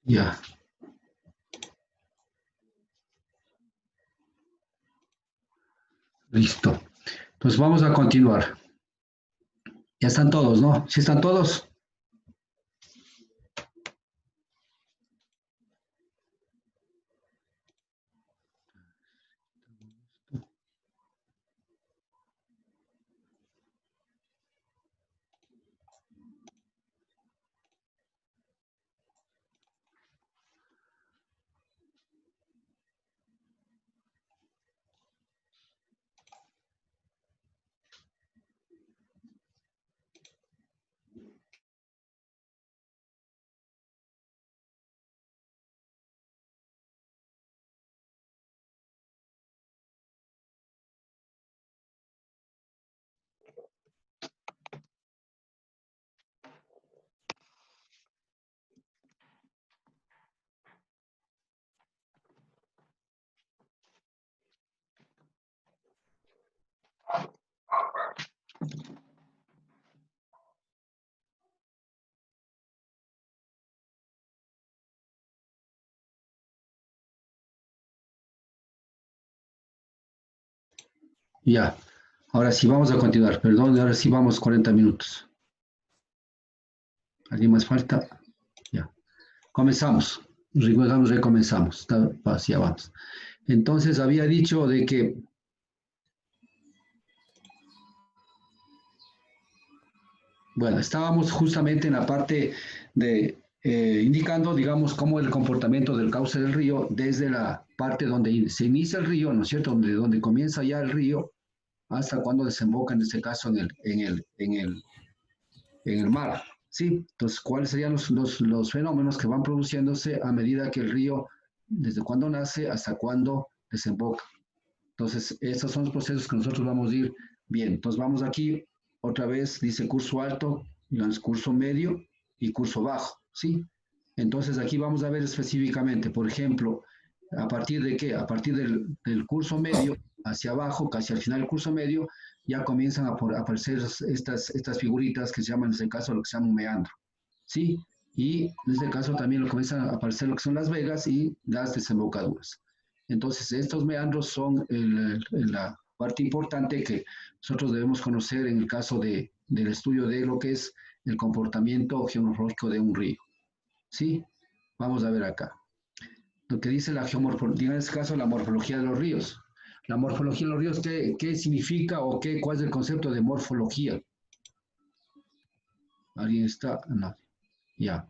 Ya. Listo. Entonces vamos a continuar. Ya están todos, ¿no? ¿Sí están todos? Ya. Ahora sí, vamos a continuar. Perdón, ahora sí vamos 40 minutos. ¿Alguien más falta? Ya. Comenzamos. Recomenzamos. Así vamos. Entonces, había dicho de que bueno, estábamos justamente en la parte de indicando, digamos, cómo el comportamiento del cauce del río desde la parte donde se inicia el río, ¿no es cierto? Donde comienza ya el río hasta cuando desemboca, en este caso, en el mar, ¿sí? Entonces, ¿cuáles serían los fenómenos que van produciéndose a medida que el río, desde cuando nace hasta cuando desemboca? Entonces, estos son los procesos que nosotros vamos a ir bien. Entonces, vamos aquí, otra vez dice curso alto, curso medio y curso bajo, ¿sí? Entonces, aquí vamos a ver específicamente, por ejemplo, ¿a partir de qué? A partir del curso medio hacia abajo, casi al final del curso medio, ya comienzan a aparecer estas figuritas que se llaman, en este caso, lo que se llama un meandro, ¿sí? Y en este caso también comienzan a aparecer lo que son las vegas y las desembocaduras. Entonces, estos meandros son la parte importante que nosotros debemos conocer en el caso del estudio de lo que es el comportamiento geomorfológico de un río. ¿Sí? Vamos a ver acá. Lo que dice la geomorfología, en este caso la morfología de los ríos. La morfología de los ríos, ¿qué significa o cuál es el concepto de morfología? ¿Alguien está? No. Ya.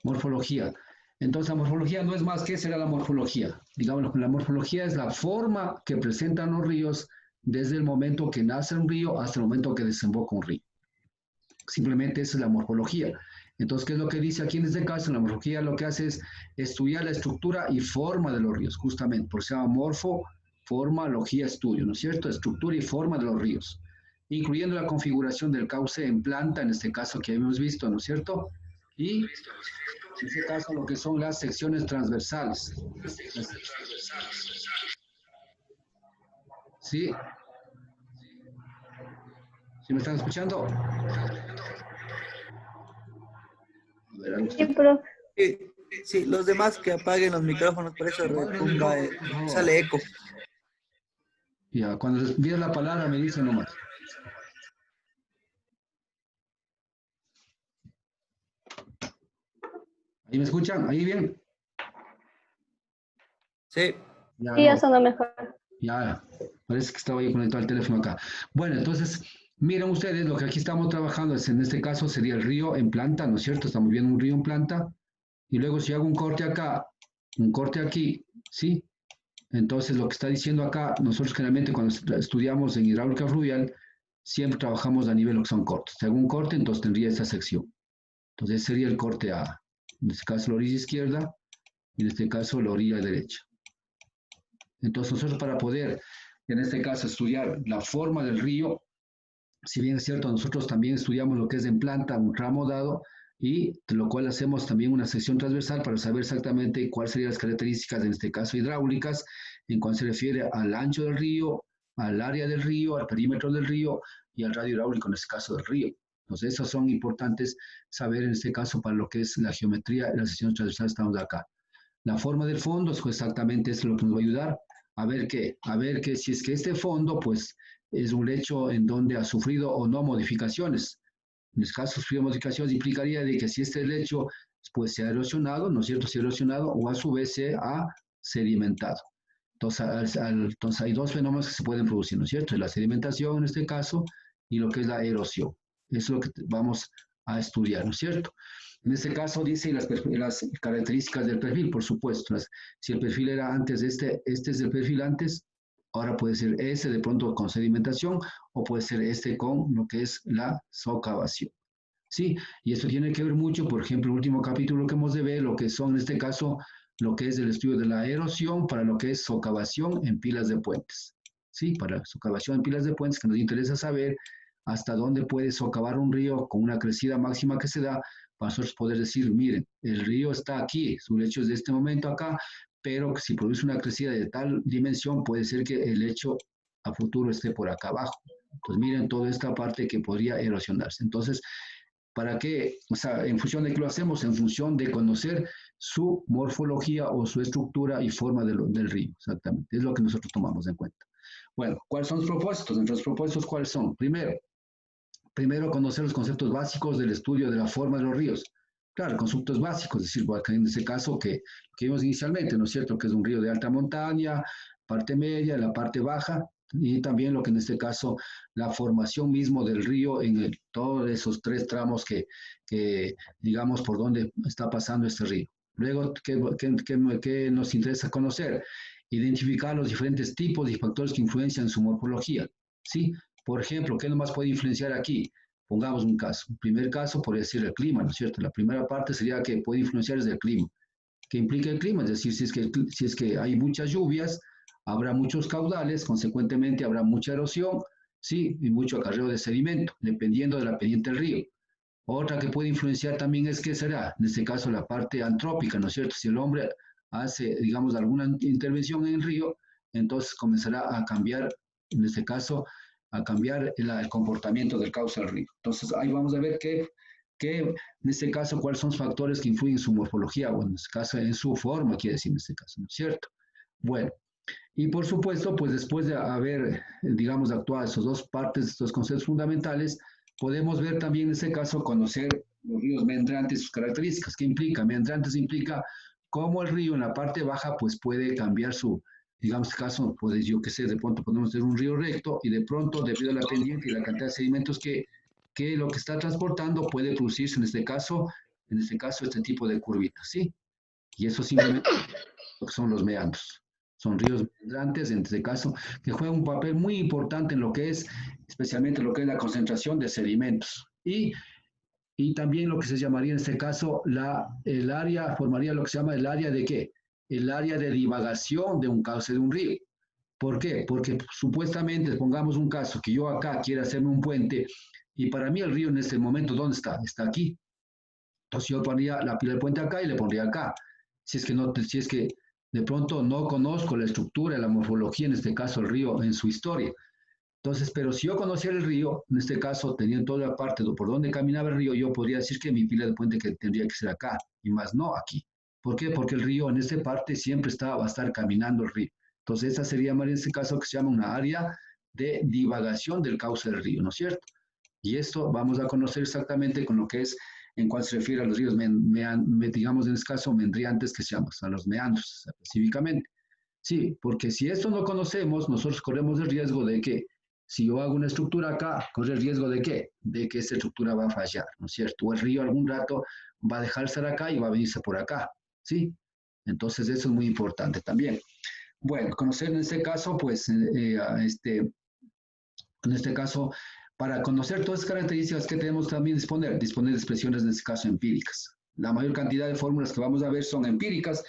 Morfología. Entonces, la morfología no es más que será la morfología. Digamos, la morfología es la forma que presentan los ríos desde el momento que nace un río hasta el momento que desemboca un río. Simplemente esa es la morfología. Entonces, ¿qué es lo que dice aquí en este caso? La morfología lo que hace es estudiar la estructura y forma de los ríos, justamente, por eso se llama morfología estudio, ¿no es cierto? Estructura y forma de los ríos, incluyendo la configuración del cauce en planta, en este caso que hemos visto, ¿no es cierto? Y en este caso lo que son las secciones transversales. ¿Sí? ¿Sí me están escuchando? A ver, Sí, profe. Sí, sí, los demás que apaguen los micrófonos, por eso retumba, sale eco. Ya, cuando les envíes la palabra me dicen nomás. ¿Ahí me escuchan? ¿Ahí bien? Sí. Ya, Sí, ya no. sonó mejor. Ya, parece que estaba yo conectado al teléfono acá. Bueno, entonces, miren ustedes, lo que aquí estamos trabajando es, en este caso, sería el río en planta, ¿no es cierto? Estamos viendo un río en planta. Y luego si hago un corte acá, un corte aquí, ¿sí? Entonces, lo que está diciendo acá, nosotros generalmente cuando estudiamos en hidráulica fluvial, siempre trabajamos a nivel lo que son cortes. Si hago un corte, entonces tendría esta sección. Entonces, sería el corte A. En este caso, la orilla izquierda y en este caso, la orilla derecha. Entonces, nosotros para poder, en este caso, estudiar la forma del río, si bien es cierto, nosotros también estudiamos lo que es en planta, un ramo dado, y de lo cual hacemos también una sección transversal para saber exactamente cuáles serían las características, en este caso hidráulicas, en cuanto se refiere al ancho del río, al área del río, al perímetro del río y al radio hidráulico en este caso del río. Entonces, esos son importantes saber en este caso para lo que es la geometría y las secciones transversales estamos acá. La forma del fondo es exactamente es lo que nos va a ayudar a ver que si es que este fondo pues es un lecho en donde ha sufrido o no modificaciones. En este caso, sufrido modificaciones implicaría de que si este lecho pues se ha erosionado, ¿no es cierto? Se ha erosionado o a su vez se ha sedimentado. Entonces hay dos fenómenos que se pueden producir, ¿no es cierto? La sedimentación en este caso y lo que es la erosión. Eso es lo que vamos a estudiar, ¿no es cierto? En este caso dice las características del perfil, por supuesto. Si el perfil era antes este es el perfil antes, ahora puede ser ese de pronto con sedimentación o puede ser este con lo que es la socavación. Sí, y esto tiene que ver mucho, por ejemplo, el último capítulo que hemos de ver, lo que son en este caso, lo que es el estudio de la erosión para lo que es socavación en pilas de puentes. Sí, para socavación en pilas de puentes, que nos interesa saber hasta dónde puede socavar un río con una crecida máxima que se da, para nosotros poder decir, miren, el río está aquí, su lecho es de este momento acá, pero si produce una crecida de tal dimensión, puede ser que el lecho a futuro esté por acá abajo. Pues miren toda esta parte que podría erosionarse. Entonces, ¿para qué? O sea, en función de qué lo hacemos, en función de conocer su morfología o su estructura y forma del río, exactamente. Es lo que nosotros tomamos en cuenta. Bueno, ¿cuáles son los propósitos? Entre los propósitos, ¿cuáles son? Primero, conocer los conceptos básicos del estudio de la forma de los ríos. Claro, conceptos básicos, es decir, en ese caso que vimos inicialmente, ¿no es cierto? Que es un río de alta montaña, parte media, la parte baja, y también lo que en este caso, la formación mismo del río en todos esos tres tramos que, digamos, por donde está pasando este río. Luego, ¿qué nos interesa conocer? Identificar los diferentes tipos y factores que influencian su morfología, ¿sí? Por ejemplo, ¿qué nomás puede influenciar aquí? Pongamos un caso. Un primer caso podría ser el clima, ¿no es cierto? La primera parte sería que puede influenciar es el clima. ¿Qué implica el clima? Es decir, si es que hay muchas lluvias, habrá muchos caudales, consecuentemente habrá mucha erosión, ¿sí? Y mucho acarreo de sedimento, dependiendo de la pendiente del río. Otra que puede influenciar también es qué será, en este caso la parte antrópica, ¿no es cierto? Si el hombre hace, digamos, alguna intervención en el río, entonces comenzará a cambiar, en este caso, a cambiar el comportamiento del cauce del río. Entonces ahí vamos a ver en este caso, cuáles son los factores que influyen en su morfología, o en este caso, en su forma, quiere decir en este caso, ¿no es cierto? Bueno, y por supuesto, pues después de haber, digamos, actuado esas dos partes, estos conceptos fundamentales, podemos ver también en este caso, conocer los ríos meandrantes, sus características. ¿Qué implica? Meandrantes implica cómo el río en la parte baja, pues puede cambiar su, digamos, este caso, pues yo qué sé, de pronto podemos tener un río recto y de pronto, debido a la pendiente y la cantidad de sedimentos que lo que está transportando puede producirse en este caso, este tipo de curvitas, ¿sí? Y eso simplemente lo que son los meandros. Son ríos meandrantes, en este caso, que juegan un papel muy importante en lo que es, especialmente lo que es la concentración de sedimentos. Y también lo que se llamaría en este caso, el área, formaría lo que se llama el área de qué? El área de divagación de un cauce de un río. ¿Por qué? Porque supuestamente, pongamos un caso, que yo acá quiera hacerme un puente, y para mí el río en este momento, ¿dónde está? Está aquí. Entonces yo pondría la pila del puente acá y le pondría acá. Si es que de pronto no conozco la estructura, la morfología, en este caso el río, en su historia. Entonces, pero si yo conociera el río, en este caso, teniendo toda la parte por donde caminaba el río, yo podría decir que mi pila de puente que tendría que ser acá, y más no aquí. ¿Por qué? Porque el río en esta parte siempre va a estar caminando el río. Entonces, esta sería, en este caso, que se llama una área de divagación del cauce del río, ¿no es cierto? Y esto vamos a conocer exactamente con lo que es en cuanto se refiere a los ríos, digamos en este caso, mendriantes, que se llaman, a los meandros específicamente. Sí, porque si esto no conocemos, nosotros corremos el riesgo de que si yo hago una estructura acá, corre el riesgo de qué? De que esta estructura va a fallar, ¿no es cierto? O el río algún rato va a dejar de estar acá y va a venirse por acá, ¿sí? Entonces eso es muy importante también. Bueno, conocer en este caso, pues, en este caso, para conocer todas las características que tenemos también disponer de expresiones, en este caso, empíricas. La mayor cantidad de fórmulas que vamos a ver son empíricas,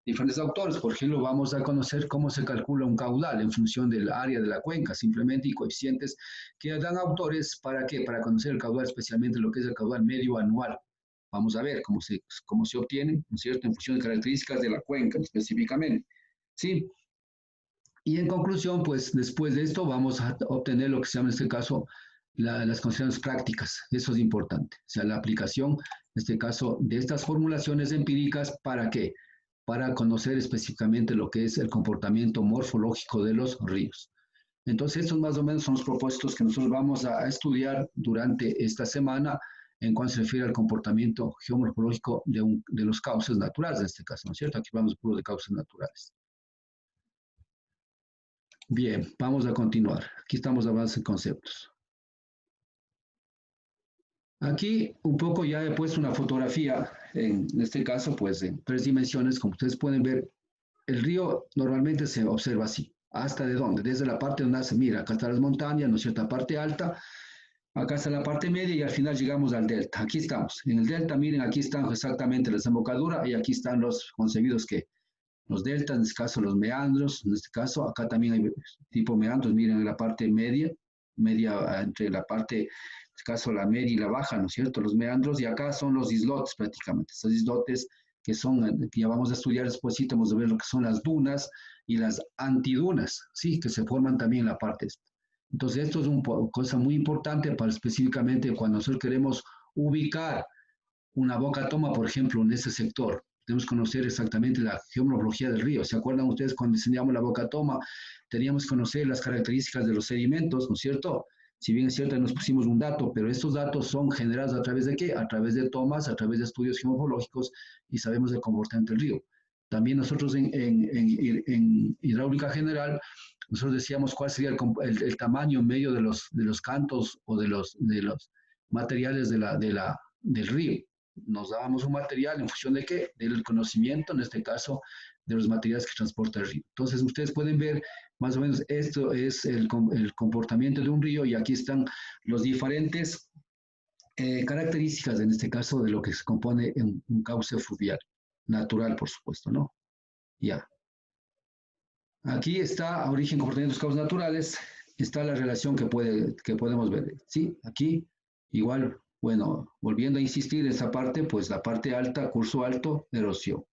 diferentes autores. Por ejemplo, vamos a conocer cómo se calcula un caudal en función del área de la cuenca, simplemente, y coeficientes que dan autores, ¿para qué? Para conocer el caudal, especialmente lo que es el caudal medio anual. Vamos a ver cómo se obtiene, ¿no es cierto?, en función de características de la cuenca específicamente. ¿Sí? Y en conclusión, pues después de esto vamos a obtener lo que se llama en este caso las condiciones prácticas. Eso es importante. O sea, la aplicación, en este caso, de estas formulaciones empíricas, ¿para qué? Para conocer específicamente lo que es el comportamiento morfológico de los ríos. Entonces, estos más o menos son los propósitos que nosotros vamos a estudiar durante esta semana en cuanto se refiere al comportamiento geomorfológico de los cauces naturales, en este caso, ¿no es cierto? Aquí vamos puro de cauces naturales. Bien, vamos a continuar. Aquí estamos avanzando en conceptos. Aquí un poco ya he puesto una fotografía, en este caso, pues en 3 dimensiones, como ustedes pueden ver, el río normalmente se observa así. ¿Hasta de dónde? Desde la parte donde nace, mira, acá están las montañas, ¿no es cierto? La parte alta, acá está la parte media y al final llegamos al delta. Aquí estamos. En el delta, miren, aquí están exactamente la desembocadura y aquí están los concebidos que los deltas, en este caso los meandros, en este caso acá también hay tipo meandros, miren en la parte media entre la parte, en este caso la media y la baja, ¿no es cierto? Los meandros y acá son los islotes prácticamente, estos islotes que son, que ya vamos a estudiar después, vamos a ver lo que son las dunas y las antidunas, ¿sí? Que se forman también en la parte esta. Entonces esto es una cosa muy importante para específicamente cuando nosotros queremos ubicar una boca toma, por ejemplo, en ese sector. Tenemos que conocer exactamente la geomorfología del río. ¿Se acuerdan ustedes cuando diseñamos la boca toma? Teníamos que conocer las características de los sedimentos, ¿no es cierto? Si bien es cierto, nos pusimos un dato, pero estos datos son generados a través de qué? A través de tomas, a través de estudios geomorfológicos y sabemos el comportamiento del río. También nosotros en hidráulica general, nosotros decíamos cuál sería el tamaño medio de los cantos o de los materiales del río. Nos dábamos un material en función de qué, del conocimiento, en este caso, de los materiales que transporta el río. Entonces, ustedes pueden ver más o menos esto es el comportamiento de un río y aquí están los diferentes características, en este caso, de lo que se compone en un cauce fluvial, natural, por supuesto, ¿no? Ya. Aquí está origen, comportamiento de los cauces naturales, está la relación que podemos ver, ¿sí? Aquí, igual, bueno, volviendo a insistir en esa parte, pues la parte alta, curso alto, erosión.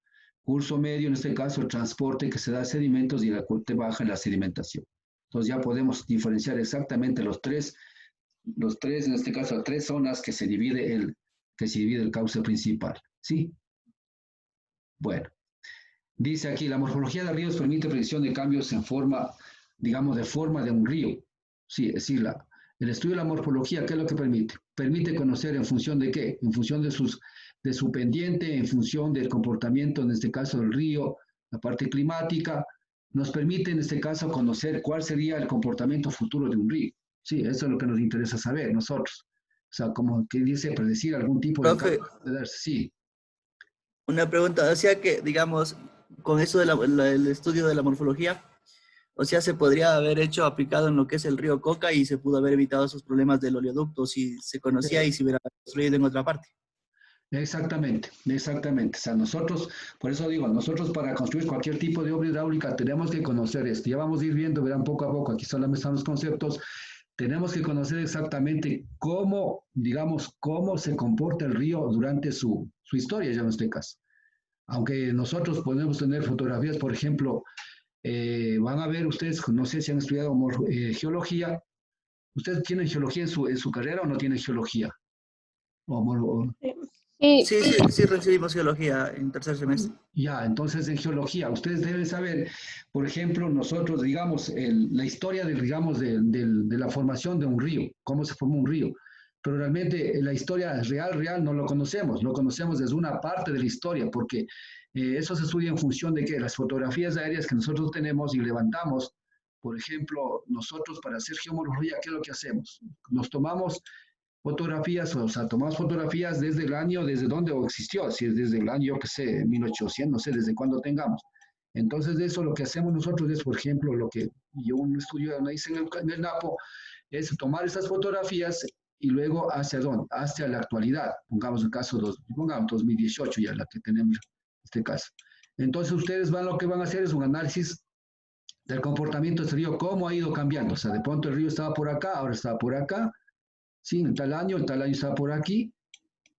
Curso medio, en este caso, el transporte que se da de sedimentos y la parte baja, la sedimentación. Entonces ya podemos diferenciar exactamente los tres, en este caso, 3 zonas que se divide el cauce principal, ¿sí? Bueno. Dice aquí, la morfología de ríos permite predicción de cambios en forma, digamos, de forma de un río. Sí, es decir, el estudio de la morfología, ¿qué es lo que permite? Permite conocer en función de qué, en función de su pendiente, en función del comportamiento, en este caso del río, la parte climática, nos permite en este caso conocer cuál sería el comportamiento futuro de un río. Sí, eso es lo que nos interesa saber nosotros. O sea, como que dice, predecir algún tipo de Profe, cambio. Sí. una pregunta, o sea que, digamos, con eso el estudio de la morfología, o sea, se podría haber hecho aplicado en lo que es el río Coca y se pudo haber evitado esos problemas del oleoducto si se conocía y se hubiera construido en otra parte. Exactamente, exactamente. O sea, nosotros, por eso digo, nosotros para construir cualquier tipo de obra hidráulica tenemos que conocer esto. Ya vamos a ir viendo, verán poco a poco, aquí solamente están los conceptos. Tenemos que conocer exactamente cómo, digamos, cómo se comporta el río durante su historia, ya en este caso. Aunque nosotros podemos tener fotografías, por ejemplo, van a ver ustedes, no sé si han estudiado geología. ¿Ustedes tienen geología en su carrera o no tienen geología? O, Sí, Sí, sí, sí recibimos geología en tercer semestre. Ya, entonces en geología, ustedes deben saber, por ejemplo, nosotros, digamos, la historia digamos, de la formación de un río, cómo se formó un río, pero realmente la historia real, no lo conocemos desde una parte de la historia, porque eso se estudia en función de que las fotografías aéreas que nosotros tenemos y levantamos, por ejemplo, nosotros para hacer geomorfología, ¿qué es lo que hacemos? Nos tomamos fotografías, o sea, tomamos fotografías desde el año, desde donde existió, si es desde el año, yo qué sé, 1800, no sé, desde cuándo tengamos. Entonces, de eso lo que hacemos nosotros es, por ejemplo, lo que yo un estudio donde hice en el NAPO, es tomar estas fotografías y luego hacia dónde, hacia la actualidad. Pongamos el caso, pongamos 2018 ya la que tenemos este caso. Entonces, ustedes lo que van a hacer es un análisis del comportamiento de este río, cómo ha ido cambiando. O sea, de pronto el río estaba por acá, ahora está por acá, ¿sí? En tal año estaba por aquí,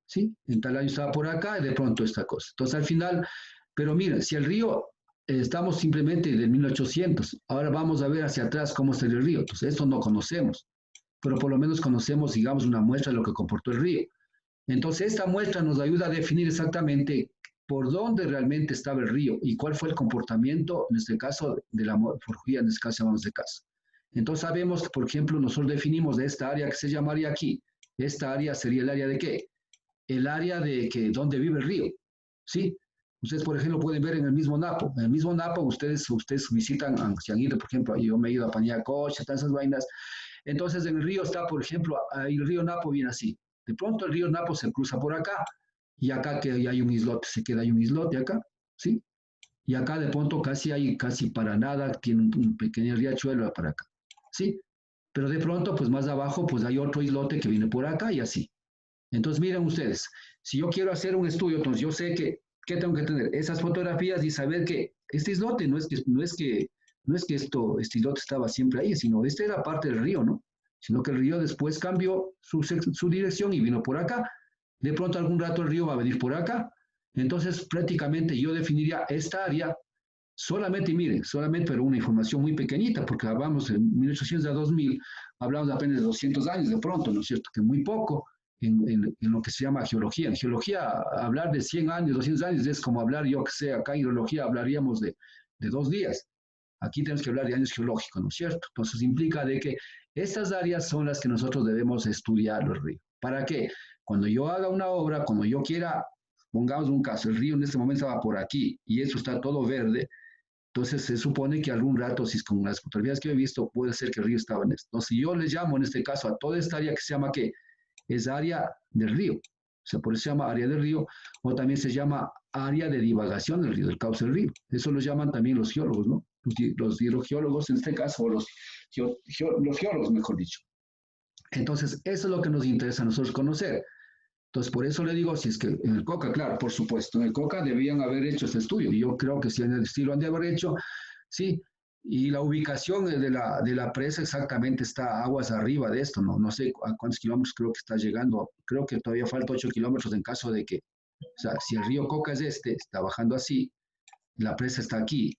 ¿sí? En tal año estaba por acá y de pronto esta cosa. Entonces al final, pero miren, si el río, estamos simplemente del 1800, ahora vamos a ver hacia atrás cómo está el río, entonces esto no conocemos. pero por lo menos conocemos, digamos, una muestra de lo que comportó el río. Entonces, esta muestra nos ayuda a definir exactamente por dónde realmente estaba el río y cuál fue el comportamiento, en este caso, de la morfología, en este caso llamamos de casa. Entonces sabemos que, por ejemplo, nosotros definimos de esta área que se llamaría aquí, esta área sería el área de ¿qué? El área de que donde vive el río, ¿sí? Ustedes, por ejemplo, pueden ver en el mismo Napo. En el mismo Napo, ustedes visitan, si han ido, por ejemplo, yo me he ido a Pañacocha, todas esas vainas. Entonces, en el río está, por ejemplo, ahí el río Napo viene así. De pronto el río Napo se cruza por acá, y acá que hay un islote, se queda ahí un islote acá, ¿sí? Y acá de pronto casi para nada, tiene un pequeño riachuelo para acá, ¿sí? Pero de pronto, pues más abajo, pues hay otro islote que viene por acá y así. Entonces, miren ustedes, si yo quiero hacer un estudio, entonces yo sé que, ¿qué tengo que tener? Esas fotografías y saber que este islote no es que este islote estaba siempre ahí, sino este era parte del río, ¿no? Sino que el río después cambió su dirección y vino por acá. De pronto algún rato el río va a venir por acá. Entonces prácticamente yo definiría esta área solamente, miren, solamente, pero una información muy pequeñita, porque hablamos de 1800 a 2000, hablamos de apenas de 200 años de pronto, ¿no es cierto? Que muy poco en lo que se llama geología. En geología, hablar de 100 años, 200 años es como hablar, yo que sé, acá en hidrología hablaríamos de 2 días. Aquí tenemos que hablar de años geológicos, ¿no es cierto? Entonces implica de que estas áreas son las que nosotros debemos estudiar los ríos. ¿Para qué? Cuando yo haga una obra, cuando yo quiera, pongamos un caso, el río en este momento va por aquí y eso está todo verde, entonces se supone que algún rato, si es con las fotografías que he visto, puede ser que el río estaba en esto. Entonces yo les llamo en este caso a toda esta área que se llama ¿qué? Es área del río. O sea, por eso se llama área del río, o también se llama área de divagación del río, del cauce del río. Eso lo llaman también los geólogos, ¿no? Los hidrogeólogos en este caso, o los geólogos, mejor dicho. Entonces, eso es lo que nos interesa a nosotros conocer. Entonces, por eso le digo, si es que en el COCA, claro, por supuesto, en el COCA debían haber hecho este estudio. Y yo creo que si en el estilo han de haber hecho, sí. Y la ubicación de la presa exactamente está a aguas arriba de esto, ¿no? No sé a cuántos kilómetros creo que está llegando. Creo que todavía falta 8 kilómetros en caso de que, o sea, si el río Coca es está bajando así, la presa está aquí,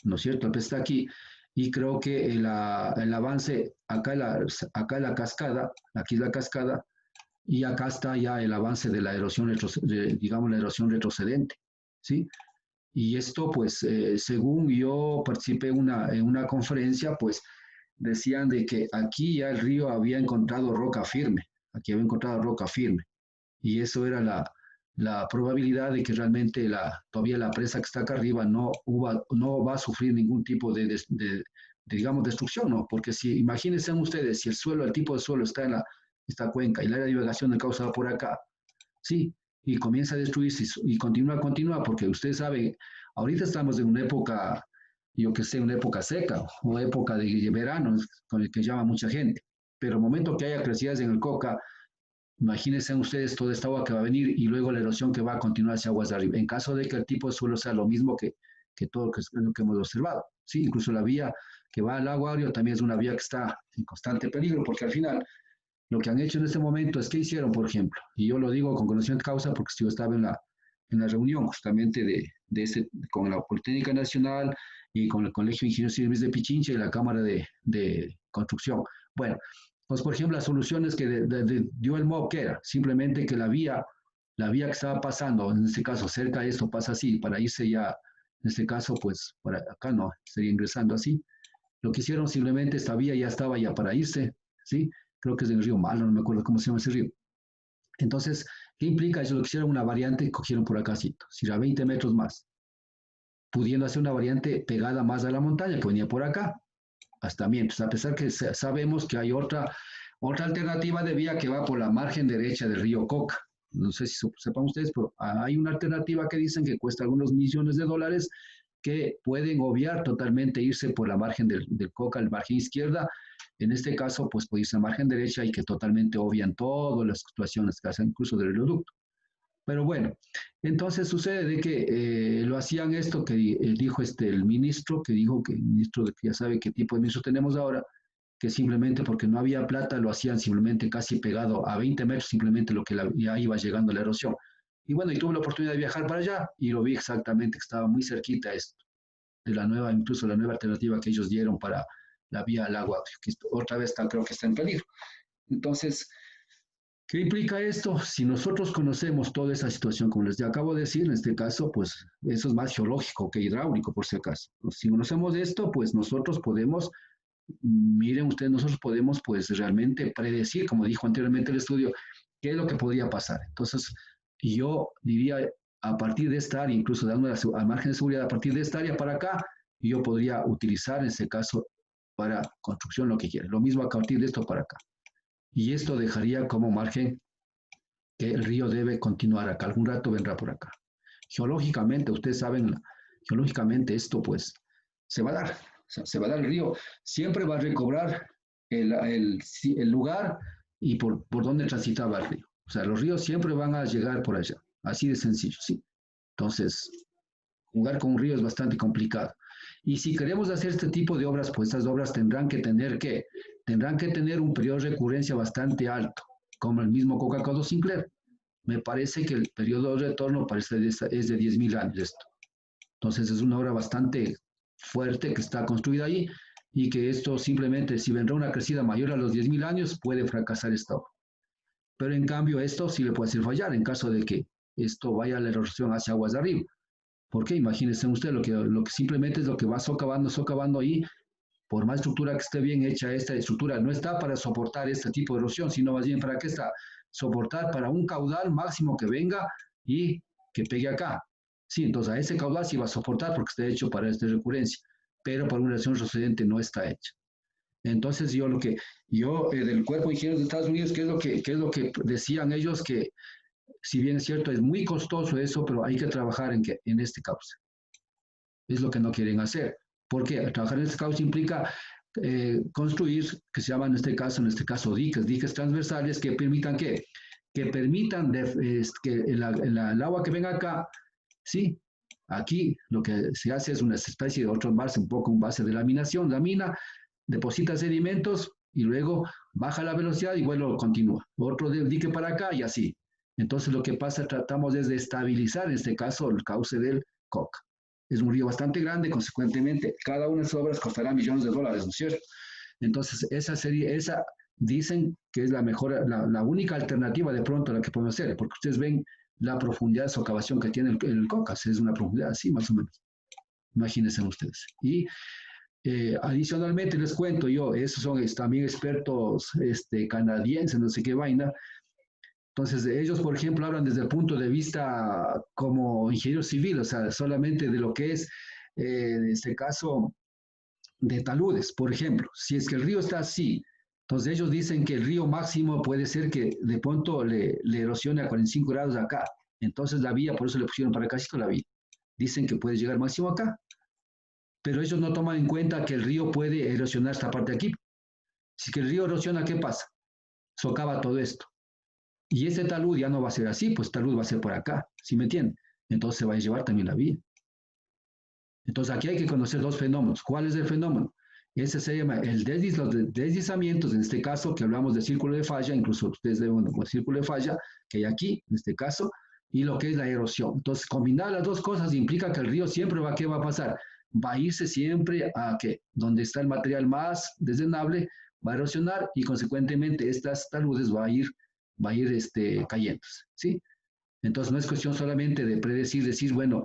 ¿no es cierto? La presa está aquí. Y creo que el avance, acá la cascada, aquí es la cascada, y acá está ya el avance de la erosión, digamos, la erosión retrocedente, ¿sí? Y esto, pues, según yo participé en una conferencia, pues, decían de que aquí ya el río había encontrado roca firme, aquí había encontrado roca firme, y eso era la probabilidad de que realmente todavía la presa que está acá arriba no va a sufrir ningún tipo de, digamos, destrucción, ¿no? Porque si, imagínense ustedes, si el tipo de suelo está en esta cuenca y la área de divagación es causada por acá, sí, y comienza a destruirse y continúa, porque ustedes saben, ahorita estamos en una época, yo que sé, una época seca o época de verano, con el que llama mucha gente, pero el momento que haya crecidas en el Coca, imagínense ustedes toda esta agua que va a venir y luego la erosión que va a continuar hacia aguas de arriba, en caso de que el tipo de suelo sea lo mismo que todo lo que hemos observado, sí, incluso la vía que va al lago Ario también es una vía que está en constante peligro, porque al final lo que han hecho en este momento es que hicieron, por ejemplo, y yo lo digo con conocimiento de causa porque yo estaba en la reunión justamente con la Politécnica Nacional y con el Colegio de Ingenieros Civiles de Pichincha y la Cámara de Construcción. Bueno, pues por ejemplo, las soluciones que dio el MOB, que era simplemente que la vía que estaba pasando, en este caso cerca de esto pasa así, para irse ya, en este caso, pues para acá no, sería ingresando así. Lo que hicieron simplemente, esta vía ya estaba ya para irse, ¿sí? Creo que es del río Malo, no me acuerdo cómo se llama ese río. Entonces, ¿qué implica eso? Lo que hicieron una variante y cogieron por acá, si a 20 metros más, pudiendo hacer una variante pegada más a la montaña que venía por acá, hasta mientras, a pesar que sabemos que hay otra alternativa de vía que va por la margen derecha del río Coca. No sé si sepan ustedes, pero hay una alternativa que dicen que cuesta algunos millones de dólares que pueden obviar totalmente irse por la margen del Coca, la margen izquierda. En este caso, pues puede irse a margen derecha y que totalmente obvian todas las situaciones que hacen incluso del oleoducto. Pero bueno, entonces sucede de que lo hacían esto que dijo el ministro, que dijo que el ministro ya sabe qué tipo de ministro tenemos ahora, que simplemente porque no había plata lo hacían simplemente casi pegado a 20 metros, simplemente lo que ya iba llegando la erosión. Y bueno, y tuve la oportunidad de viajar para allá y lo vi exactamente que estaba muy cerquita esto, incluso la nueva alternativa que ellos dieron la vía al agua, que otra vez creo que está en peligro. Entonces, ¿qué implica esto? Si nosotros conocemos toda esa situación, como les acabo de decir, en este caso, pues eso es más geológico que hidráulico, por si acaso. Si conocemos esto, pues nosotros podemos, miren ustedes, nosotros podemos pues realmente predecir, como dijo anteriormente el estudio, qué es lo que podría pasar. Entonces, yo diría, a partir de esta área, incluso dando al margen de seguridad, a partir de esta área para acá, yo podría utilizar en este caso para construcción lo que quiera. Lo mismo a partir de esto para acá. Y esto dejaría como margen que el río debe continuar acá. Algún rato vendrá por acá. Geológicamente, ustedes saben, geológicamente esto pues se va a dar. O sea, se va a dar el río. Siempre va a recobrar el lugar y por donde transitaba el río. O sea, los ríos siempre van a llegar por allá. Así de sencillo, ¿sí? Entonces, jugar con un río es bastante complicado. Y si queremos hacer este tipo de obras, pues estas obras tendrán que tener ¿qué? Tendrán que tener un periodo de recurrencia bastante alto, como el mismo Coca-Cola Sinclair. Me parece que el periodo de retorno es de 10.000 años esto. Entonces es una obra bastante fuerte que está construida ahí y que esto simplemente, si vendrá una crecida mayor a los 10.000 años, puede fracasar esta obra. Pero en cambio esto sí le puede hacer fallar en caso de que esto vaya a la erosión hacia aguas de arriba. Porque imagínense usted lo que simplemente es lo que va socavando ahí, por más estructura que esté bien hecha, esta estructura no está para soportar este tipo de erosión, sino más bien para qué está, soportar para un caudal máximo que venga y que pegue acá. Sí, entonces a ese caudal sí va a soportar porque está hecho para esta recurrencia, pero para una erosión retrocedente no está hecha. Entonces del Cuerpo de Ingenieros de Estados Unidos, ¿qué es lo que decían ellos? Que si bien es cierto, es muy costoso eso, pero hay que trabajar en este cauce. Es lo que no quieren hacer. Porque trabajar en este cauce implica construir, que se llaman en este caso diques transversales que permitan ¿qué? Que permitan que el agua que venga acá, sí, aquí lo que se hace es una especie de otro base, un poco un base de laminación, lamina, deposita sedimentos y luego baja la velocidad y vuelve continúa. Otro dique para acá y así. Entonces lo que pasa, tratamos es de estabilizar en este caso el cauce del Coca. Es un río bastante grande, consecuentemente cada una de sus obras costará millones de dólares, ¿no es cierto? Entonces esa dicen que es la mejor, la única alternativa de pronto a la que podemos hacer, porque ustedes ven la profundidad de socavación que tiene el Cocas, es una profundidad así más o menos. Imagínense ustedes. Y adicionalmente les cuento yo, esos son también expertos canadienses, no sé qué vaina. Entonces, ellos, por ejemplo, hablan desde el punto de vista como ingeniero civil, o sea, solamente de lo que es, en este caso, de taludes, por ejemplo. Si es que el río está así, entonces ellos dicen que el río máximo puede ser que de pronto le erosione a 45 grados acá. Entonces la vía, por eso le pusieron para acá la vía. Dicen que puede llegar máximo acá. Pero ellos no toman en cuenta que el río puede erosionar esta parte de aquí. Si que el río erosiona, ¿qué pasa? Socava todo esto. Y ese talud ya no va a ser así, pues talud va a ser por acá, ¿sí me entienden? Entonces se va a llevar también la vía. Entonces aquí hay que conocer dos fenómenos. ¿Cuál es el fenómeno? Ese se llama los deslizamientos, en este caso que hablamos de círculo de falla, incluso ustedes ven el círculo de falla que hay aquí, en este caso, y lo que es la erosión. Entonces combinar las dos cosas implica que el río siempre ¿qué va a pasar? Va a irse siempre a que donde está el material más desdrenable, va a erosionar y consecuentemente estas taludes va a ir cayendo, ¿sí? Entonces no es cuestión solamente de decir, bueno,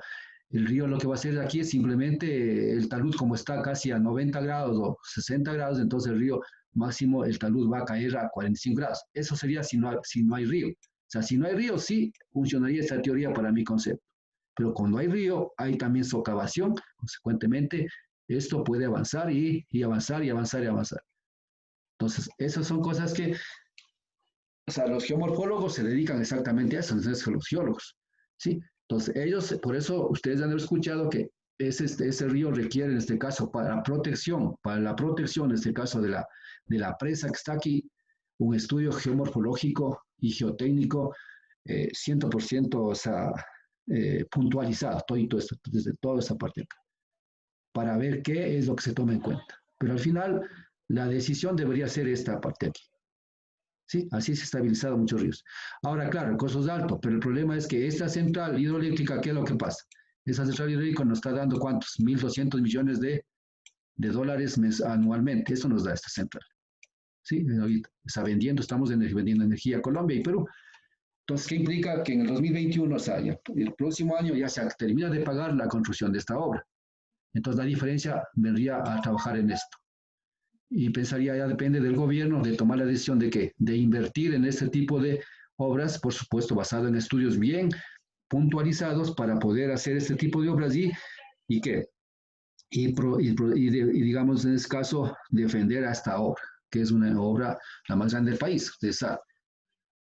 el río lo que va a hacer aquí es simplemente el talud como está casi a 90 grados o 60 grados, entonces el río máximo, el talud va a caer a 45 grados. Eso sería si no hay río. O sea, si no hay río, sí funcionaría esta teoría para mi concepto. Pero cuando hay río, hay también socavación, consecuentemente, esto puede avanzar y avanzar y avanzar y avanzar. Entonces, esas son cosas que, o sea, los geomorfólogos se dedican exactamente a eso, entonces los geólogos, ¿sí? Entonces, ellos, por eso ustedes han escuchado que ese río requiere, en este caso, para la protección, en este caso de la presa que está aquí, un estudio geomorfológico y geotécnico 100%, o sea, puntualizado, desde toda esta parte acá, para ver qué es lo que se toma en cuenta. Pero al final, la decisión debería ser esta parte aquí. ¿Sí? Así se ha estabilizado muchos ríos. Ahora, claro, el costo es alto, pero el problema es que esta central hidroeléctrica, ¿qué es lo que pasa? Esa central hidroeléctrica nos está dando ¿cuántos? 1.200 millones de de dólares anualmente. Eso nos da esta central. ¿Sí? Ahorita está vendiendo, estamos vendiendo energía a Colombia y Perú. Entonces, ¿qué implica? Que en el 2021, o sea, ya, el próximo año ya se termina de pagar la construcción de esta obra. Entonces, la diferencia vendría a trabajar en esto. Y pensaría, ya depende del gobierno de tomar la decisión de qué, de invertir en este tipo de obras, por supuesto, basado en estudios bien puntualizados para poder hacer este tipo de obras y qué, y digamos en este caso defender a esta obra, que es una obra la más grande del país, ustedes saben.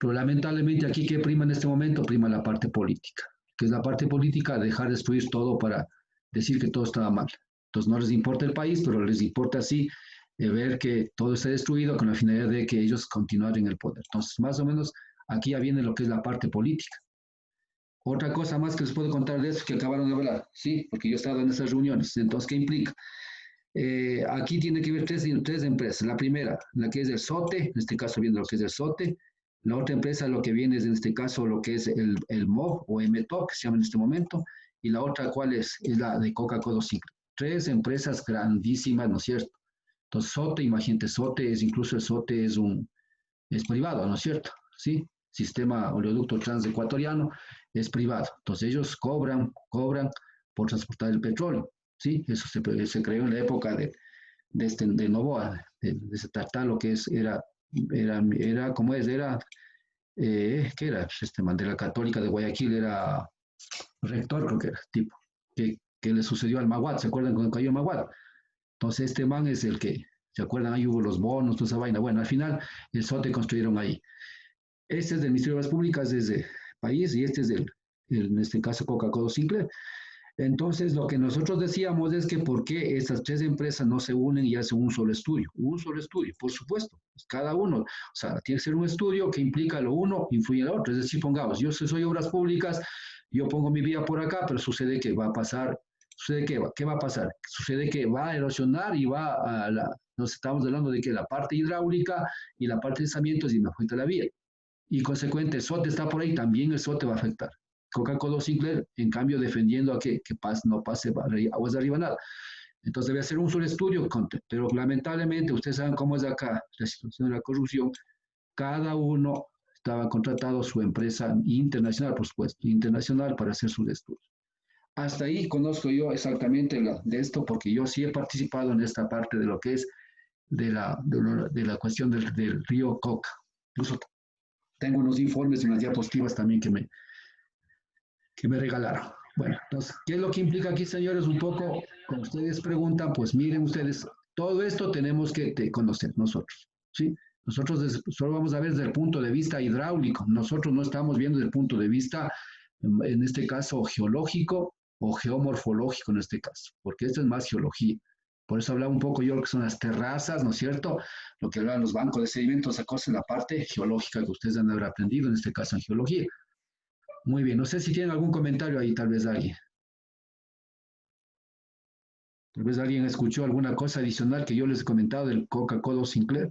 Pero lamentablemente aquí, ¿qué prima en este momento? Prima la parte política, que es la parte política, dejar destruir todo para decir que todo estaba mal. Entonces no les importa el país, pero les importa sí ver que todo está destruido con la finalidad de que ellos continúen en el poder. Entonces, más o menos, aquí ya viene lo que es la parte política. Otra cosa más que les puedo contar de eso que acabaron de hablar, sí, porque yo he estado en esas reuniones. Entonces, ¿qué implica? Aquí tiene que ver tres empresas. La primera, la que es el SOTE, en este caso viene lo que es el SOTE. La otra empresa, lo que viene es en este caso lo que es el MOV o MTOC, que se llama en este momento. Y la otra, ¿cuál es? Es la de Coca-Cola Simple. Tres empresas grandísimas, ¿no es cierto? Entonces, SOTE, imagínate, SOTE es incluso el SOTE es privado, ¿no es cierto? ¿Sí? Sistema oleoducto transecuatoriano es privado. Entonces, ellos cobran por transportar el petróleo, ¿sí? Eso se creó en la época de Novoa, de ese tratado, lo que era ¿cómo es? ¿Qué era? Este man de la Católica de Guayaquil era rector, creo que era, tipo, que le sucedió al Maguad, ¿se acuerdan cuando cayó Maguad? Entonces este man es el que, ¿se acuerdan? Ahí hubo los bonos, toda esa vaina. Bueno, al final el SOTE construyeron ahí. Este es del Ministerio de Obras Públicas desde país y este es en este caso Coca-Cola Sinclair. Entonces lo que nosotros decíamos es que por qué estas tres empresas no se unen y hacen un solo estudio. Un solo estudio, por supuesto, cada uno. O sea, tiene que ser un estudio que implica lo uno, influye en lo otro. Es decir, pongamos, yo soy obras públicas, yo pongo mi vía por acá, pero sucede que va a pasar. ¿Sucede qué va a pasar? Sucede que va a erosionar y nos estamos hablando de que la parte hidráulica y la parte de lanzamientos y me afecta la vía. Y consecuente, el SOTE está por ahí, también el SOTE va a afectar. Coca-Cola Sinclair, en cambio, defendiendo a que no pase aguas de arriba nada. Entonces debe hacer un solo estudio, pero lamentablemente, ustedes saben cómo es acá la situación de la corrupción, cada uno estaba contratado su empresa internacional, por supuesto, internacional para hacer sus estudios. Hasta ahí conozco yo exactamente de esto, porque yo sí he participado en esta parte de lo que es de la cuestión del río Coca. Incluso tengo unos informes y unas diapositivas también que me regalaron. Bueno, entonces, ¿qué es lo que implica aquí, señores? Un poco, como ustedes preguntan, pues miren ustedes, todo esto tenemos que conocer nosotros, ¿sí? Nosotros solo vamos a ver desde el punto de vista hidráulico, nosotros no estamos viendo desde el punto de vista, en este caso, geológico o geomorfológico en este caso, porque esto es más geología. Por eso hablaba un poco yo lo que son las terrazas, ¿no es cierto? Lo que hablan los bancos de sedimentos, esa cosa es la parte geológica que ustedes han de haber aprendido, en este caso en geología. Muy bien, no sé si tienen algún comentario ahí, tal vez alguien. Tal vez alguien escuchó alguna cosa adicional que yo les he comentado del Coca-Cola Sinclair.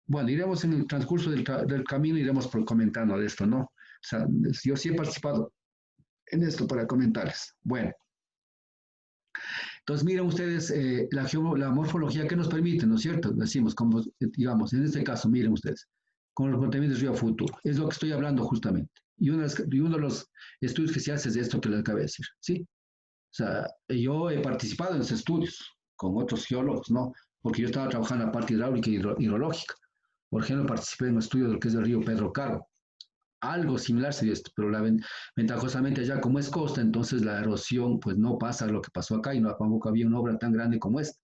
Bueno, iremos en el transcurso del camino, iremos comentando de esto, ¿no? O sea, yo sí he participado en esto para comentarles. Bueno. Entonces, miren ustedes la morfología que nos permite, ¿no es cierto? Decimos, como, digamos, en este caso, miren ustedes, con los planteamientos de río futuro. Es lo que estoy hablando justamente. Y uno de los estudios que se hace es esto que les acabé de decir, ¿sí? O sea, yo he participado en esos estudios con otros geólogos, ¿no? Porque yo estaba trabajando en la parte hidráulica y hidrológica. Por ejemplo, participé en un estudio de lo que es el río Pedro Carbo. Algo similar sería esto, pero ventajosamente allá como es costa, entonces la erosión pues no pasa lo que pasó acá y no tampoco había una obra tan grande como esta.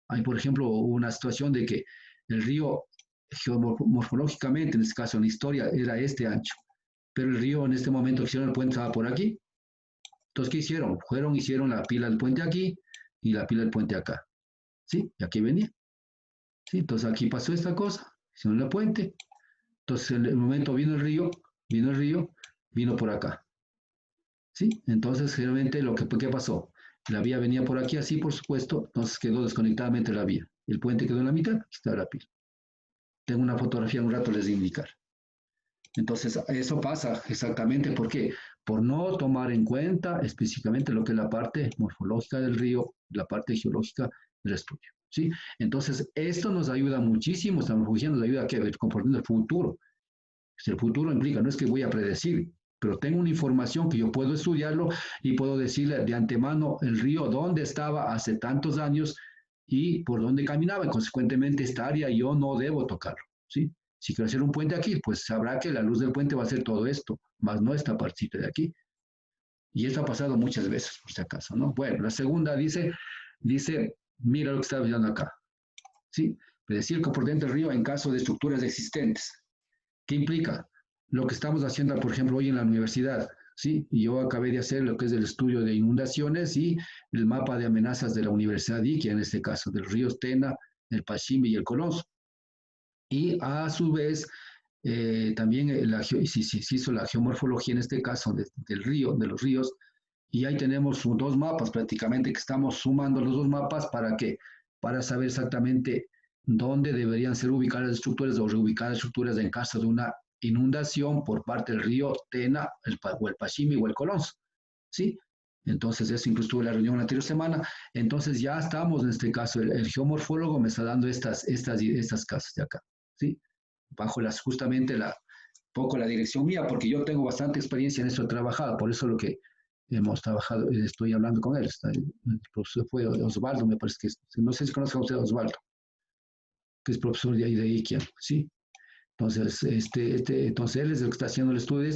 Hay, por ejemplo, una situación de que el río geomorfológicamente, en este caso en la historia, era este ancho, pero el río en este momento que hicieron el puente estaba por aquí. Entonces, ¿qué hicieron? Hicieron la pila del puente aquí y la pila del puente acá. ¿Sí? Y aquí venía. ¿Sí? Entonces, aquí pasó esta cosa, hicieron el puente. Entonces, en el momento vino el río, vino por acá. ¿Sí? Entonces, generalmente, ¿qué pasó? La vía venía por aquí así, por supuesto, entonces quedó desconectadamente la vía. El puente quedó en la mitad, aquí está la pila. Tengo una fotografía, un rato les voy a indicar. Entonces, eso pasa exactamente, ¿por qué? Por no tomar en cuenta específicamente lo que es la parte morfológica del río, la parte geológica del estudio, ¿sí? Entonces, esto nos ayuda muchísimo, esta morfología nos ayuda a que ver comportamiento del futuro. Si el futuro implica, no es que voy a predecir, pero tengo una información que yo puedo estudiarlo y puedo decirle de antemano el río dónde estaba hace tantos años y por dónde caminaba. Y consecuentemente, esta área yo no debo tocarlo, ¿sí? Si quiero hacer un puente aquí, pues sabrá que la luz del puente va a ser todo esto, más no esta partita de aquí. Y esto ha pasado muchas veces, por si acaso, ¿no? Bueno, la segunda dice, mira lo que está viendo acá, ¿sí? Predecir el comportamiento del río en caso de estructuras existentes. ¿Qué implica? Lo que estamos haciendo, por ejemplo, hoy en la universidad, ¿sí? Y yo acabé de hacer lo que es el estudio de inundaciones y el mapa de amenazas de la Universidad Iquia, en este caso, de los ríos Tena, el Pachimbi y el Colonso. Y a su vez, también se hizo la geomorfología, en este caso, del río, de los ríos, y ahí tenemos dos mapas prácticamente que estamos sumando los dos mapas para que, para saber exactamente dónde deberían ser ubicadas las estructuras o reubicadas estructuras en caso de una inundación por parte del río Tena, o el Pachimi o el Colonso, ¿sí? Entonces, eso incluso tuve la reunión la anterior semana. Entonces, ya estamos, en este caso, el geomorfólogo me está dando estas casas de acá, ¿sí? Bajo justamente poco la dirección mía, porque yo tengo bastante experiencia en esto de trabajar, por eso lo que hemos trabajado, estoy hablando con él. El profesor fue Osvaldo, me parece que no sé si conozca usted a Osvaldo, que es profesor de ahí de IKEA, ¿sí? Entonces, entonces él es el que está haciendo el estudio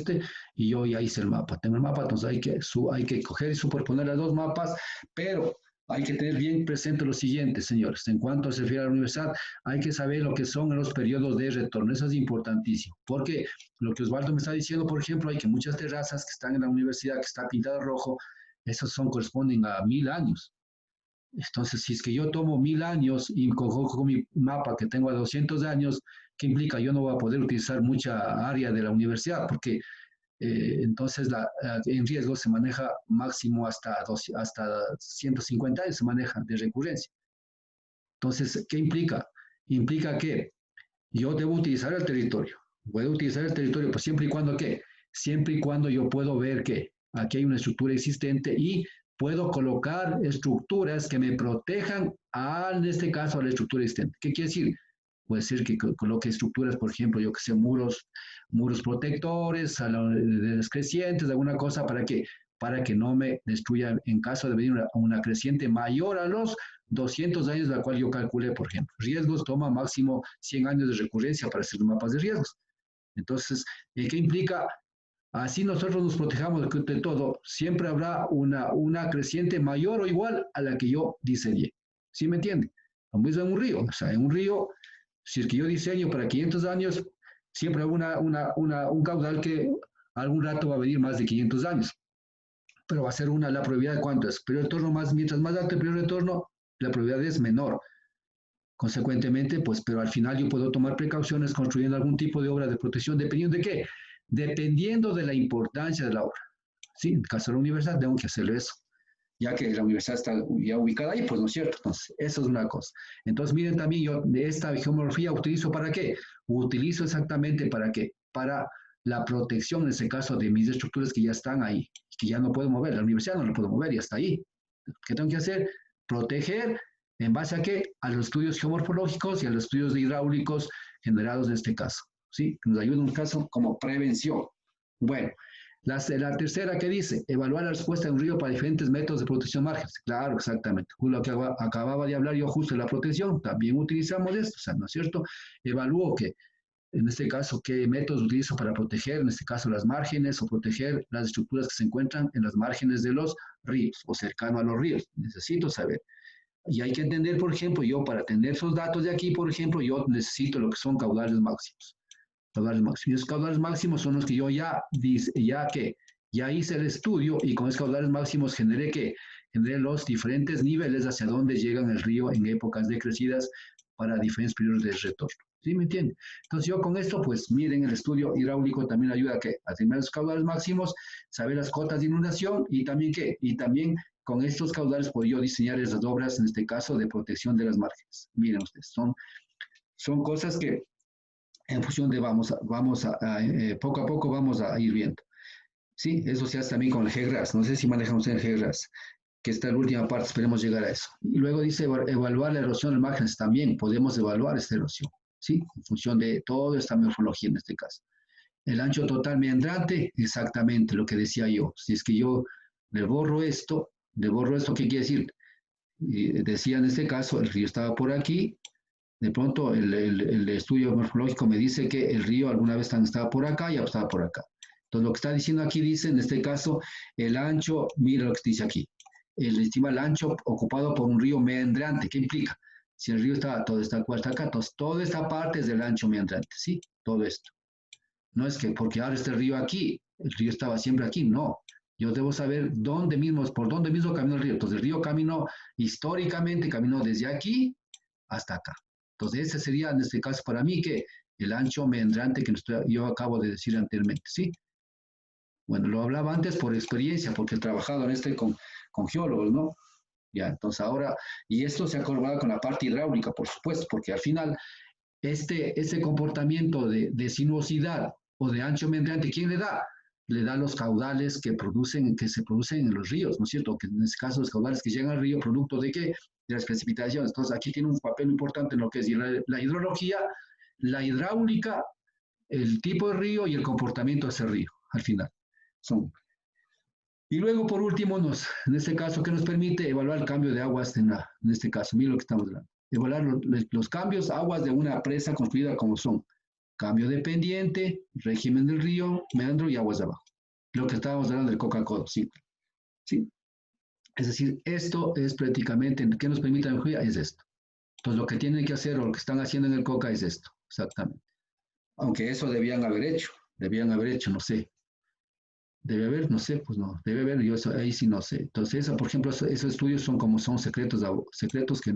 y yo ya hice el mapa. Tengo el mapa, entonces hay que coger y superponer los dos mapas, pero hay que tener bien presente lo siguiente, señores. En cuanto se refiere a la universidad, hay que saber lo que son los periodos de retorno. Eso es importantísimo, porque lo que Osvaldo me está diciendo, por ejemplo, hay que muchas terrazas que están en la universidad, que está pintada rojo, esos corresponden a 1000 años. Entonces, si es que yo tomo 1000 años y cojo mi mapa que tengo a 200 años, ¿qué implica? Yo no voy a poder utilizar mucha área de la universidad porque entonces en riesgo se maneja máximo hasta 150 años se maneja de recurrencia. Entonces, ¿qué implica? Implica que yo debo utilizar el territorio. Puedo utilizar el territorio, pues siempre y cuando, ¿qué? Siempre y cuando yo puedo ver que aquí hay una estructura existente y puedo colocar estructuras que me protejan, en este caso, a la estructura existente. ¿Qué quiere decir? Puede ser que coloque estructuras, por ejemplo, yo que sé, muros protectores, de las crecientes, alguna cosa para que no me destruya en caso de venir una creciente mayor a los 200 años, la cual yo calculé, por ejemplo. Riesgos toma máximo 100 años de recurrencia para hacer mapas de riesgos. Entonces, ¿qué implica? Así nosotros nos protejamos de todo. Siempre habrá una creciente mayor o igual a la que yo diseñé. ¿Sí me entiende? Lo mismo en un río. O sea, en un río, si es que yo diseño para 500 años, siempre habrá un caudal que algún rato va a venir más de 500 años. Pero va a ser la probabilidad de cuánto es. Pero el retorno mientras más alto el periodo de retorno, la probabilidad es menor. Consecuentemente, pues, pero al final yo puedo tomar precauciones construyendo algún tipo de obra de protección, dependiendo de qué, dependiendo de la importancia de la obra. Sí, en el caso de la universidad tengo que hacerlo eso, ya que la universidad está ya ubicada ahí, pues no es cierto. Entonces, eso es una cosa. Entonces, miren también, yo de esta geomorfología utilizo ¿para qué? Utilizo exactamente para qué, para la protección, en ese caso, de mis estructuras que ya están ahí, que ya no puedo mover. La universidad no la puedo mover, ya está ahí. ¿Qué tengo que hacer? Proteger. ¿En base a qué? A los estudios geomorfológicos y a los estudios hidráulicos generados en este caso, ¿sí? Nos ayuda en un caso como prevención. Bueno, la tercera que dice, evaluar la respuesta de un río para diferentes métodos de protección márgenes. Claro, exactamente. Lo que acababa de hablar yo justo de la protección, también utilizamos esto, o sea, ¿no es cierto? Evalúo que, en este caso, qué métodos utilizo para proteger, en este caso, las márgenes o proteger las estructuras que se encuentran en las márgenes de los ríos o cercano a los ríos. Necesito saber. Y hay que entender, por ejemplo, yo para tener esos datos de aquí, por ejemplo, yo necesito lo que son caudales máximos. Caudales máximos. Y esos caudales máximos son los que yo ya hice el estudio y con esos caudales máximos generé los diferentes niveles hacia donde llegan el río en épocas decrecidas para diferentes periodos de retorno. ¿Sí me entienden? Entonces yo con esto, pues miren, el estudio hidráulico también ayuda a determinar los caudales máximos, saber las cotas de inundación y también con estos caudales puedo yo diseñar esas obras, en este caso, de protección de las márgenes. Miren ustedes, son cosas que en función de poco a poco vamos a ir viendo. Sí, eso se hace también con el GRAS. No sé si manejan ustedes el GRAS. que está en la última parte, esperemos llegar a eso. Y luego dice evaluar la erosión de márgenes, también podemos evaluar esta erosión, ¿sí? En función de toda esta morfología en este caso. El ancho total meandrante, exactamente lo que decía yo. Si es que yo le borro esto, ¿qué quiere decir? Y decía en este caso, el río estaba por aquí, de pronto el estudio morfológico me dice que el río alguna vez estaba por acá y ahora estaba por acá. Entonces lo que está diciendo aquí dice, en este caso, el ancho, mira lo que dice aquí, estima el ancho ocupado por un río meandrante. ¿Qué implica? Si el río estaba todo esta cuarta acá, entonces toda esta parte es del ancho meandrante, ¿sí? Todo esto. No es que porque ahora está el río aquí, el río estaba siempre aquí, no. Yo debo saber dónde mismo, por dónde mismo caminó el río. Entonces el río caminó, históricamente caminó desde aquí hasta acá. Entonces ese sería en este caso para mí que el ancho meandrante que yo acabo de decir anteriormente, ¿sí? Bueno, lo hablaba antes por experiencia, porque he trabajado en con geólogos, ¿no? Ya, entonces ahora, y esto se ha corroborado con la parte hidráulica, por supuesto, porque al final este comportamiento de sinuosidad o de ancho meandrante, ¿quién le da? Le da los caudales que se producen en los ríos, ¿no es cierto? Que en este caso los caudales que llegan al río, producto de qué? De las precipitaciones. Entonces aquí tiene un papel importante en lo que es la hidrología, la hidráulica, el tipo de río y el comportamiento de ese río, al final. Son. Y luego, por último, en este caso, ¿qué nos permite? Evaluar el cambio de aguas en este caso. Mira lo que estamos hablando. Evaluar los cambios, aguas de una presa construida como son. Cambio de pendiente, régimen del río, meandro y aguas de abajo. Lo que estábamos hablando del Coca-Cola, sí. ¿Sí? Es decir, esto es prácticamente, ¿qué nos permite la mejoría? Es esto. Entonces, lo que tienen que hacer o lo que están haciendo en el Coca es esto, exactamente. Aunque eso debían haber hecho, no sé, debe haber, no sé, pues no, debe haber, yo eso, ahí sí no sé. Entonces, eso, por ejemplo, esos estudios son como son secretos, secretos que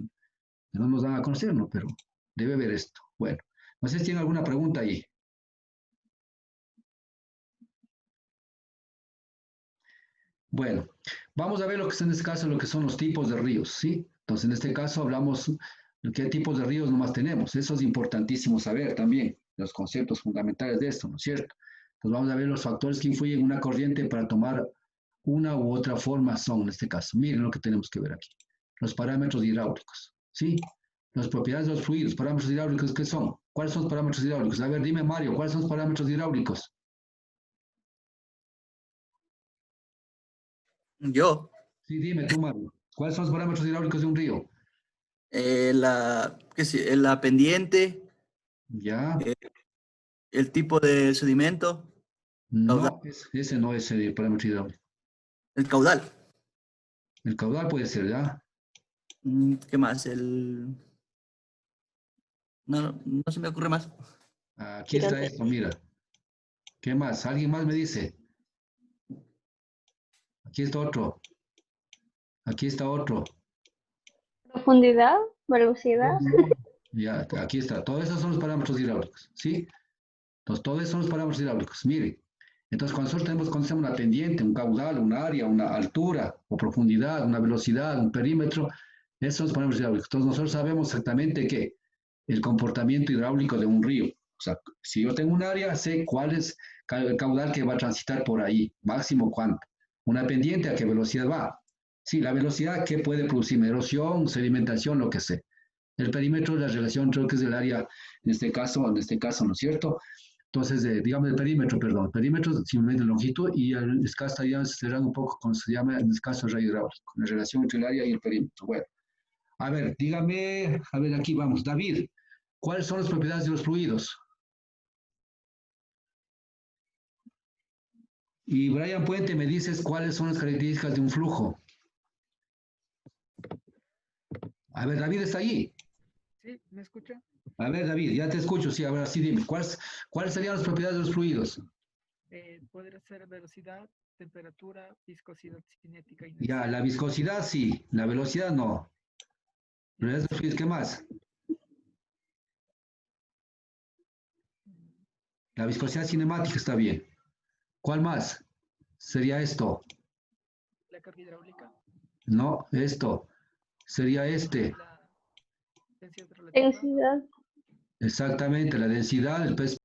no nos dan a conocer, ¿no? Pero debe haber esto. Bueno, no sé si tiene alguna pregunta ahí. Bueno, vamos a ver lo que es en este caso, lo que son los tipos de ríos, ¿sí? Entonces, en este caso hablamos de qué tipos de ríos nomás tenemos. Eso es importantísimo saber también, los conceptos fundamentales de esto, ¿no es cierto? Entonces, vamos a ver los factores que influyen en una corriente para tomar una u otra forma son, en este caso. Miren lo que tenemos que ver aquí. Los parámetros hidráulicos, ¿sí? Las propiedades de los fluidos, parámetros hidráulicos, ¿qué son? ¿Cuáles son los parámetros hidráulicos? A ver, dime, Mario, ¿cuáles son los parámetros hidráulicos? Yo, Sí, dime tú, Mario. ¿Cuáles son los parámetros hidráulicos de un río? la pendiente, Ya, eh, el tipo de sedimento, caudal, no, ese no es el parámetro hidráulico. el caudal. El caudal puede ser, ¿ya? ¿Qué más? No se me ocurre más. Aquí está Tirante. esto, mira. ¿Qué más? ¿Alguien más me dice? Aquí está otro. Aquí está otro. Profundidad, velocidad. Ya, aquí está. Todos esos son los parámetros hidráulicos, ¿sí? Entonces, todos esos son los parámetros hidráulicos. Mire, entonces cuando nosotros conocemos una pendiente, un caudal, un área, una altura o profundidad, una velocidad, un perímetro, esos son los parámetros hidráulicos. Entonces, nosotros sabemos exactamente que el comportamiento hidráulico de un río. O sea, si yo tengo un área, sé cuál es el caudal que va a transitar por ahí, máximo cuánto. Una pendiente, a qué velocidad va. Sí, la velocidad que puede producir erosión, sedimentación, lo que sea. El perímetro, la relación, creo que es del área, en este caso, ¿no es cierto? Entonces, digamos el perímetro, perdón, el perímetro simplemente longitud y el escaso estaría cerrando un poco con se llama el escaso rayo hidráulico, la relación entre el área y el perímetro. Bueno, a ver, dígame, a ver, aquí vamos, David, ¿cuáles son las propiedades de los fluidos? Y Brian Puente, me dices cuáles son las características de un flujo. A ver, David está allí. Sí, ¿me escucha? A ver, David, ya te escucho, sí, ahora sí dime, ¿cuáles serían las propiedades de los fluidos? Podría ser velocidad, temperatura, viscosidad cinética, Ya, inercia. la viscosidad sí, la velocidad no. Propiedades de los fluidos, ¿qué más? La viscosidad cinemática está bien. ¿Cuál más? Sería esto. La carga hidráulica, No, esto. Sería este. la densidad relativa. Densidad. Exactamente, la densidad, el peso